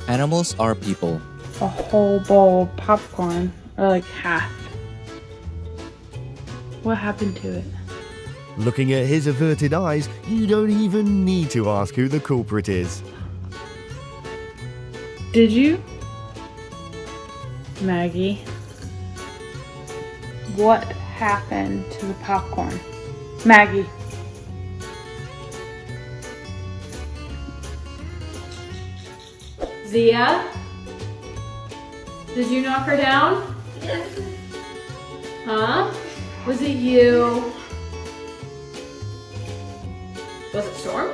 Animals are people. A whole bowl of popcorn, or like half. What happened to it? Looking at his averted eyes, you don't even need to ask who the culprit is. Did you? Maggie. What happened to the popcorn? Maggie. Zia? Did you knock her down? Huh? Was it you? Was it Storm?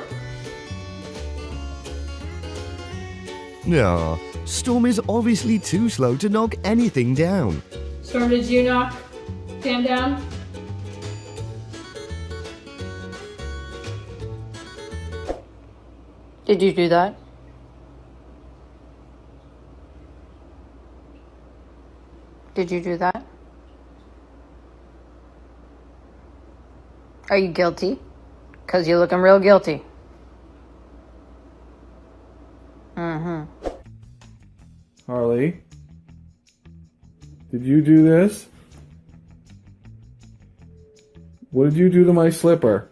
No, Storm is obviously too slow to knock anything down. Storm, did you knock Sam down? Did you do that? Did you do that? Are you guilty? 'Cause you're looking real guilty. Harley, did you do this? What did you do to my slipper?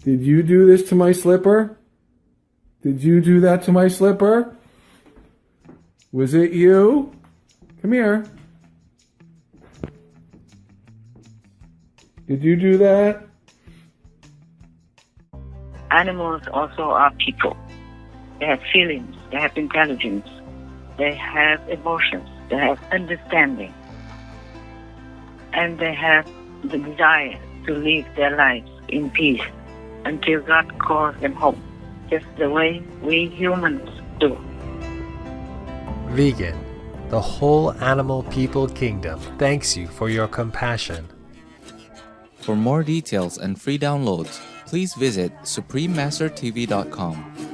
Did you do this to my slipper? Did you do that to my slipper? Was it you? Come here. Did you do that? Animals also are people. They have feelings, they have intelligence, they have emotions, they have understanding, and they have the desire to live their lives in peace until God calls them home, just the way we humans do. Vegan, the whole animal people kingdom thanks you for your compassion. For more details and free downloads, please visit suprememastertv.com.